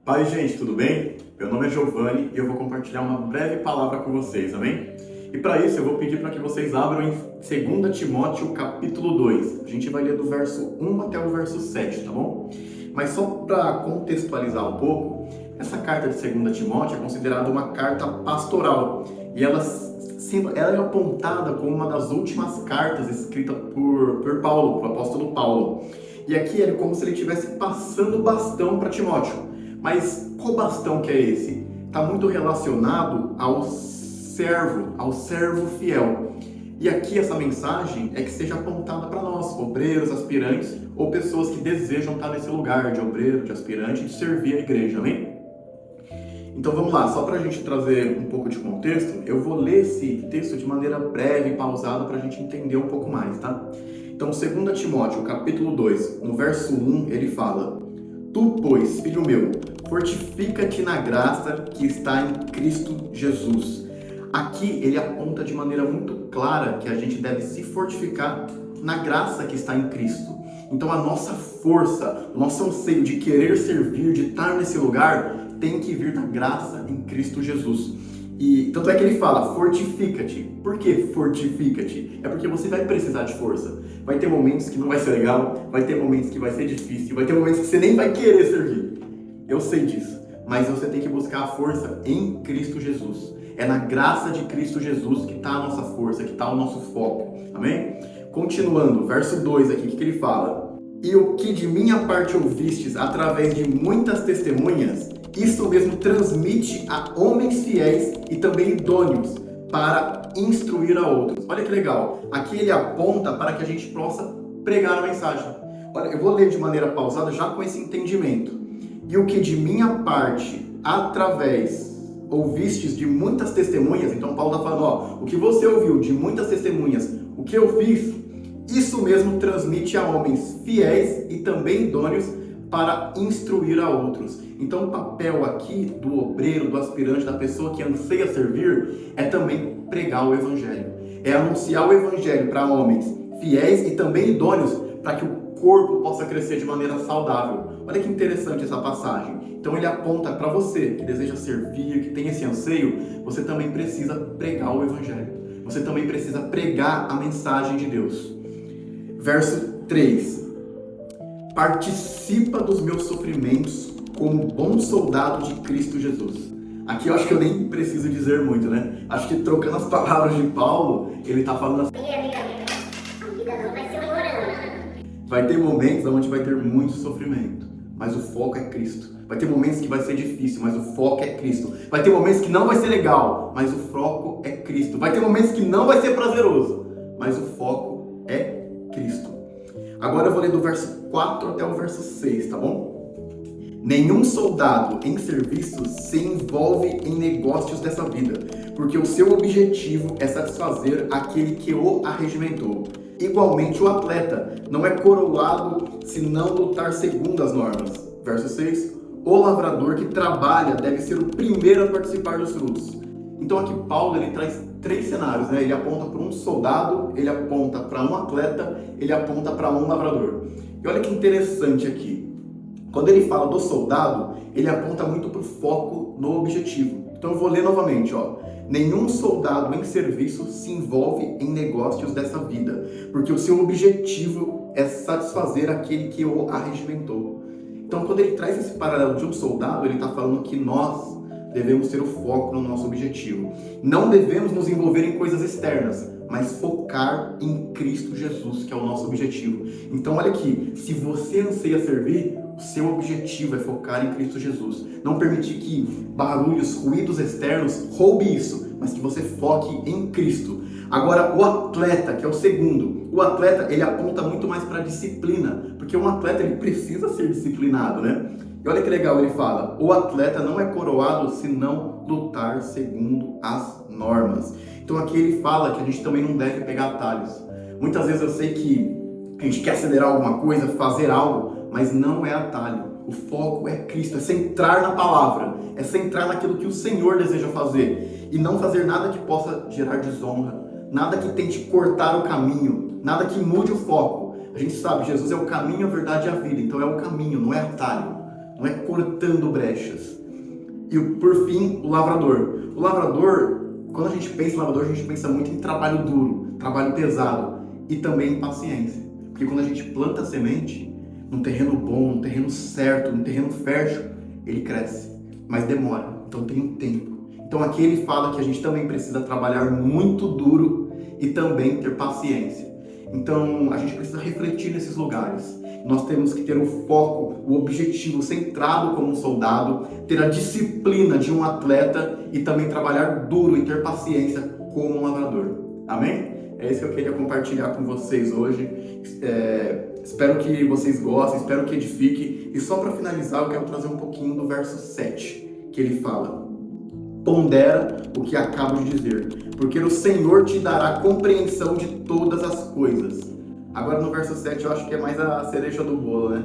Paz, gente, tudo bem? Meu nome é Giovanni e eu vou compartilhar uma breve palavra com vocês, amém? E para isso eu vou pedir para que vocês abram em 2 Timóteo capítulo 2. A gente vai ler do verso 1 até o verso 7, tá bom? Mas só para contextualizar um pouco, essa carta de 2 Timóteo é considerada uma carta pastoral e ela é apontada como uma das últimas cartas escritas por Paulo, o apóstolo Paulo. E aqui é como se ele estivesse passando o bastão para Timóteo. Mas qual bastão que é esse? Está muito relacionado ao servo fiel. E aqui essa mensagem é que seja apontada para nós, obreiros, aspirantes ou pessoas que desejam estar nesse lugar de obreiro, de aspirante, de servir a igreja, amém? Então vamos lá, só para a gente trazer um pouco de contexto, eu vou ler esse texto de maneira breve e pausada para a gente entender um pouco mais, tá? Então 2 Timóteo capítulo 2, no verso 1, ele fala: Tu, pois, filho meu, fortifica-te na graça que está em Cristo Jesus. Aqui ele aponta de maneira muito clara que a gente deve se fortificar na graça que está em Cristo. Então a nossa força, o nosso anseio de querer servir, de estar nesse lugar, tem que vir da graça em Cristo Jesus. E tanto é que ele fala, fortifica-te. Por que fortifica-te? É porque você vai precisar de força. Vai ter momentos que não vai ser legal, vai ter momentos que vai ser difícil, vai ter momentos que você nem vai querer servir. Eu sei disso, mas você tem que buscar a força em Cristo Jesus. É na graça de Cristo Jesus que está a nossa força, que está o nosso foco. Amém? Continuando, verso 2 aqui, o que ele fala? E o que de minha parte ouvistes através de muitas testemunhas, isso mesmo transmite a homens fiéis e também idôneos para instruir a outros. Olha que legal. Aqui ele aponta para que a gente possa pregar a mensagem. Olha, eu vou ler de maneira pausada já com esse entendimento. E o que de minha parte através ouvistes de muitas testemunhas, então Paulo está falando, ó, o que você ouviu de muitas testemunhas, o que eu fiz, isso mesmo transmite a homens fiéis e também idôneos para instruir a outros. Então o papel aqui do obreiro, do aspirante, da pessoa que anseia servir, é também pregar o evangelho. É anunciar o evangelho para homens fiéis e também idôneos para que o corpo possa crescer de maneira saudável. Olha que interessante essa passagem. Então ele aponta para você que deseja servir, que tem esse anseio, você também precisa pregar o evangelho. Você também precisa pregar a mensagem de Deus. Verso 3. Participa dos meus sofrimentos como bom soldado de Cristo Jesus. Aqui eu acho que eu nem preciso dizer muito, né? Acho que trocando as palavras de Paulo, ele está falando assim: A vida não vai ser morando. vai ter momentos onde vai ter muito sofrimento, mas o foco é Cristo. Vai ter momentos que vai ser difícil, mas o foco é Cristo. Vai ter momentos que não vai ser legal, mas o foco é Cristo. Vai ter momentos que não vai ser prazeroso, mas o foco é Cristo. Agora eu vou ler do verso 4 até o verso 6, tá bom? Nenhum soldado em serviço se envolve em negócios dessa vida, porque o seu objetivo é satisfazer aquele que o arregimentou. Igualmente, o atleta não é coroado se não lutar segundo as normas. Verso 6. O lavrador que trabalha deve ser o primeiro a participar dos frutos. Então aqui Paulo ele traz 3 cenários, né? Ele aponta para um soldado, ele aponta para um atleta, ele aponta para um lavrador. E olha que interessante aqui. Quando ele fala do soldado, ele aponta muito para o foco no objetivo. Então eu vou ler novamente, ó. Nenhum soldado em serviço se envolve em negócios dessa vida, porque o seu objetivo é satisfazer aquele que o arregimentou. Então quando ele traz esse paralelo de um soldado, ele está falando que nós devemos ter o foco no nosso objetivo. Não devemos nos envolver em coisas externas, mas focar em Cristo Jesus, que é o nosso objetivo. Então olha aqui, se você anseia servir, o seu objetivo é focar em Cristo Jesus. Não permitir que barulhos, ruídos externos roube isso, mas que você foque em Cristo. Agora, o atleta, que é o segundo, o atleta ele aponta muito mais para a disciplina, porque um atleta ele precisa ser disciplinado, né? E olha que legal, ele fala, o atleta não é coroado se não lutar segundo as normas. Então aqui ele fala que a gente também não deve pegar atalhos. Muitas vezes eu sei que a gente quer acelerar alguma coisa, fazer algo, mas não é atalho. O foco é Cristo, é centrar na palavra, é centrar naquilo que o Senhor deseja fazer e não fazer nada que possa gerar desonra, nada que tente cortar o caminho, nada que mude o foco. A gente sabe, Jesus é o caminho, a verdade e a vida, então é o caminho, não é atalho. não é cortando brechas. E por fim, o lavrador. O lavrador, quando a gente pensa em lavrador, a gente pensa muito em trabalho duro, trabalho pesado e também em paciência. Porque quando a gente planta a semente, num terreno bom, num terreno certo, num terreno fértil, ele cresce, mas demora, então tem um tempo. Então aqui ele fala que a gente também precisa trabalhar muito duro e também ter paciência. Então a gente precisa refletir nesses lugares. Nós temos que ter o foco, o objetivo centrado como um soldado, ter a disciplina de um atleta e também trabalhar duro e ter paciência como um lavrador. Amém? É isso que eu queria compartilhar com vocês hoje. Espero que vocês gostem, espero que edifique. E só para finalizar, eu quero trazer um pouquinho do verso 7, que ele fala: pondera o que acabo de dizer, porque o Senhor te dará compreensão de todas as coisas. Agora no verso 7 eu acho que é mais a cereja do bolo, né?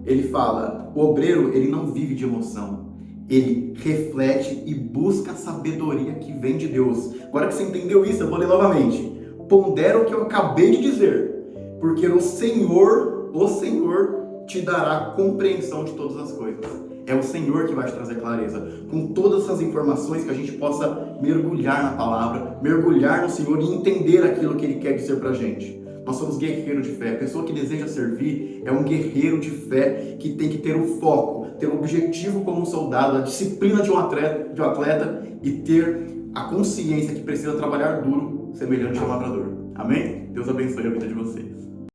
Ele fala: o obreiro, ele não vive de emoção. Ele reflete e busca a sabedoria que vem de Deus. Agora que você entendeu isso, eu vou ler novamente. Pondera o que eu acabei de dizer, porque o Senhor te dará compreensão de todas as coisas. É o Senhor que vai te trazer clareza. Com todas essas informações, que a gente possa mergulhar na palavra, mergulhar no Senhor e entender aquilo que Ele quer dizer pra gente. Nós somos guerreiros de fé. A pessoa que deseja servir é um guerreiro de fé que tem que ter o foco, ter o objetivo como um soldado, a disciplina de um atleta e ter a consciência que precisa trabalhar duro, semelhante ao lavrador. Amém? Deus abençoe a vida de vocês.